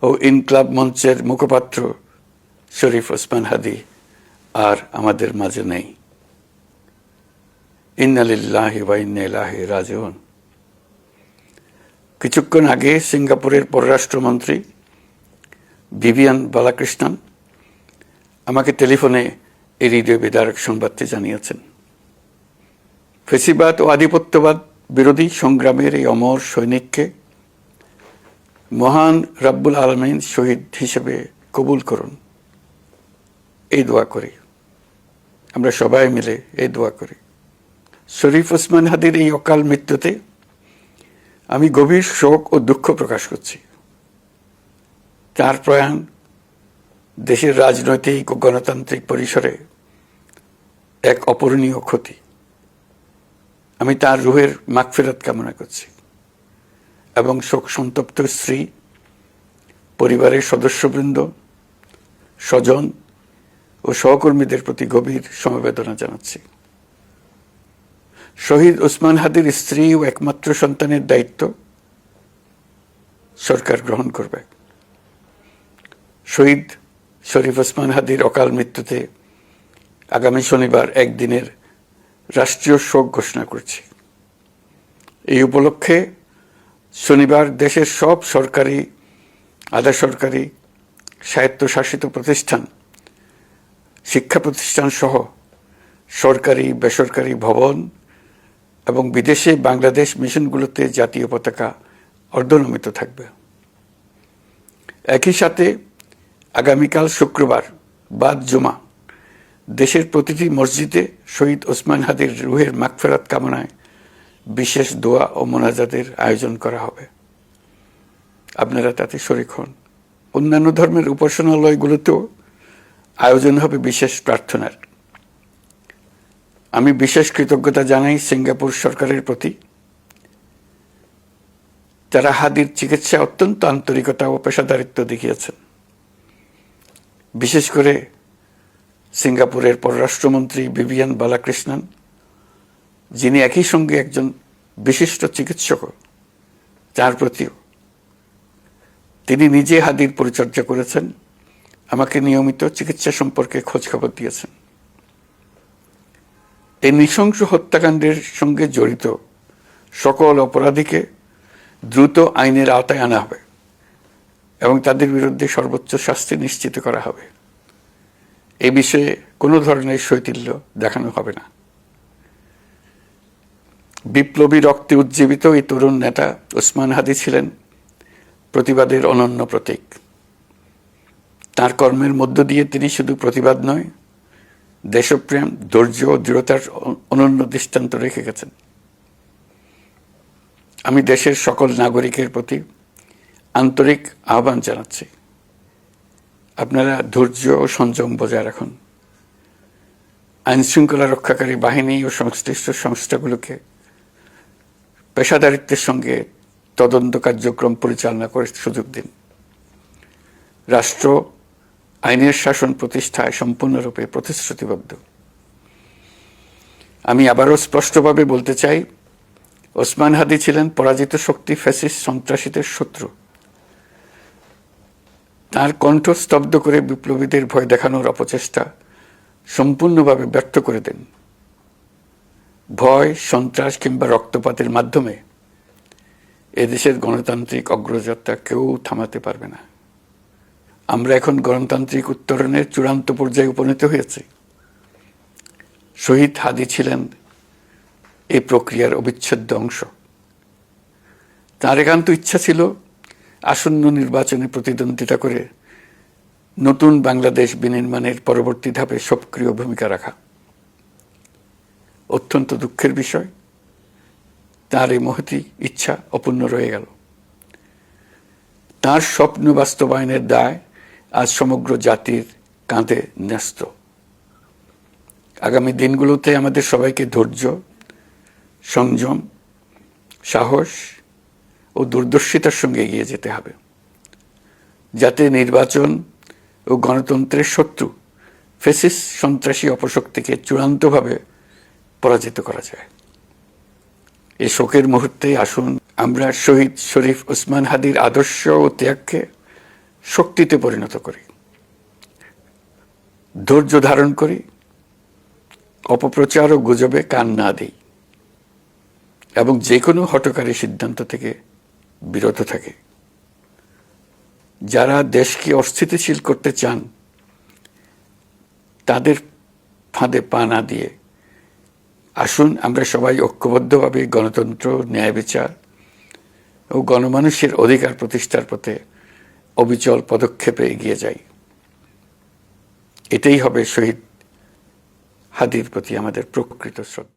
ও ইনকলাব মঞ্চের মুখপাত্র শরীফ ওসমান হাদী আর আমাদের মাঝে নেই। ইন্না লিল্লাহি ওয়া ইন্না ইলাইহি রাজিউন। কিছুক্ষণ আগে সিঙ্গাপুরের পররাষ্ট্রমন্ত্রী ভিভিয়ান বালাকৃষ্ণন আমাকে টেলিফোনে এই হৃদয় বিদারক সংবাদটি জানিয়েছেন। ফেসিবাদ ও আধিপত্যবাদ বিরোধী সংগ্রামের এই অমর সৈনিককে মহান রাব্বুল আলামিন শহীদ হিসেবে কবুল করুন, এই দোয়া করি। আমরা সবাই মিলে এই দোয়া করি। শরীফ ওসমান হাদীর এই অকাল মৃত্যুতে আমি গভীর শোক ও দুঃখ প্রকাশ করছি। তার প্রয়াণ দেশের রাজনৈতিক ও গণতান্ত্রিক পরিসরে এক অপূরণীয় ক্ষতি। আমি তার রুহের মাগফিরাত কামনা করছি এবং শোক সন্তপ্ত স্ত্রী, পরিবারের সদস্যবৃন্দ, স্বজন ও সহকর্মীদের প্রতি গভীর সমবেদনা জানাচ্ছি। শহীদ ওসমান হাদীর স্ত্রী ও একমাত্র সন্তানের দায়িত্ব সরকার গ্রহণ করবে। শহীদ শরীফ ওসমান হাদীর অকাল মৃত্যুতে আগামী শনিবার একদিনের রাষ্ট্রীয় শোক ঘোষণা করছি। এই উপলক্ষে শনিবার দেশের সব সরকারি, আধা সরকারি, স্বায়ত্তশাসিত প্রতিষ্ঠান, শিক্ষা প্রতিষ্ঠান সহ সরকারি বেসরকারি ভবন এবং বিদেশে বাংলাদেশ মিশনগুলোতে জাতীয় পতাকা অর্ধনমিত থাকবে। একই সাথে আগামীকাল শুক্রবার বাদ জুমা দেশের প্রতিটি মসজিদে শহীদ ওসমান হাদীর রুহের মাগফিরাত কামনায় বিশেষ দোয়া ও মোনাজাতের আয়োজন করা হবে। আপনারা তাতে শরীক হন। অন্যান্য ধর্মের উপাসনালয়গুলোতেও আয়োজন হবে বিশেষ প্রার্থনার। আমি বিশেষ কৃতজ্ঞতা জানাই সিঙ্গাপুর সরকারের প্রতি। তারা হাদীর চিকিৎসায় অত্যন্ত আন্তরিকতা ও পেশাদারিত্ব দেখিয়েছেন। বিশেষ করে সিঙ্গাপুরের পররাষ্ট্রমন্ত্রী ভিভিয়ান বালাকৃষ্ণন, যিনি একই সঙ্গে একজন বিশিষ্ট চিকিৎসক, তার প্রতিও। তিনি নিজে হাদীর পরিচর্যা করেছেন, আমাকে নিয়মিত চিকিৎসা সম্পর্কে খোঁজখবর দিয়েছেন। এই নৃশংস হত্যাকাণ্ডের সঙ্গে জড়িত সকল অপরাধীকে দ্রুত আইনের আওতায় আনা হবে এবং তাদের বিরুদ্ধে সর্বোচ্চ শাস্তি নিশ্চিত করা হবে। এ বিষয়ে কোনো ধরনের শৈথিল্য দেখানো হবে না। বিপ্লবী রক্তে উজ্জীবিত এই তরুণ নেতা ওসমান হাদী ছিলেন প্রতিবাদের অনন্য প্রতীক। তার কর্মের মধ্য দিয়ে তিনি শুধু প্রতিবাদ নয়, দেশপ্রেম, ধৈর্য ও দৃঢ়তার অনন্য দৃষ্টান্ত রেখে গেছেন। আমি দেশের সকল নাগরিকের প্রতি আন্তরিক আহ্বান জানাচ্ছি, আপনারা ধৈর্য ও সংযম বজায় রাখুন। আইনশৃঙ্খলা রক্ষাকারী বাহিনী ও সংশ্লিষ্ট সংস্থাগুলোকে পেশাদারিত্বের সঙ্গে তদন্ত কার্যক্রম পরিচালনা করে সুযোগ দিন। রাষ্ট্র আইনের শাসন প্রতিষ্ঠায় সম্পূর্ণরূপে প্রতিশ্রুতিবদ্ধ। আমি আবারও স্পষ্টভাবে বলতে চাই, ওসমান হাদী ছিলেন পরাজিত শক্তি ফ্যাসিস্ট সন্ত্রাসীদের শত্রু। তার কণ্ঠ স্তব্ধ করে বিপ্লবীদের ভয় দেখানোর অপচেষ্টা সম্পূর্ণভাবে ব্যর্থ করে দেন। ভয়, সন্ত্রাস কিংবা রক্তপাতের মাধ্যমে এদেশের গণতান্ত্রিক অগ্রযাত্রা কেউ থামাতে পারবে না। আমরা এখন গণতান্ত্রিক উত্তরণের চূড়ান্ত পর্যায়ে উপনীত হয়েছি। শহীদ হাদী ছিলেন এই প্রক্রিয়ার অবিচ্ছেদ্য অংশ। তার একান্ত ইচ্ছা ছিল আসন্ন নির্বাচনে প্রতিদ্বন্দ্বিতা করে নতুন বাংলাদেশ বিনির্মাণের পরবর্তী ধাপে সক্রিয় ভূমিকা রাখা। অত্যন্ত দুঃখের বিষয়, তার এই মহতী ইচ্ছা অপূর্ণ রয়ে গেল। তার স্বপ্ন বাস্তবায়নের দায় আজ সমগ্র জাতির কাঁধে ন্যস্ত। আগামী দিনগুলোতে আমাদের সবাইকে ধৈর্য, সংযম, সাহস ও দূরদর্শিতার সঙ্গে এগিয়ে যেতে হবে, যাতে নির্বাচন ও গণতন্ত্রের শত্রু ফ্যাসিস্ট সন্ত্রাসী অপশক্তিকে চূড়ান্তভাবে পরাজিত করা যায়। এই শোকের মুহূর্তে আসুন আমরা শহীদ শরীফ ওসমান হাদীর আদর্শ ও ত্যাগকে শক্তিতে পরিণত করি, ধৈর্য ধারণ করি, অপপ্রচার ও গুজবে কান না দিই এবং যে কোনো হঠকারী সিদ্ধান্ত থেকে বিরত থাকে। যারা দেশকে অস্থিতিশীল করতে চান তাদের ফাঁদে পা না দিয়ে আসুন আমরা সবাই ঐক্যবদ্ধভাবে গণতন্ত্র, ন্যায় বিচার ও গণমানুষের অধিকার প্রতিষ্ঠার পথে অবিচল পদক্ষেপে এগিয়ে যাই। এটাই হবে শহীদ হাদির প্রতি আমাদের প্রকৃত শ্রদ্ধা।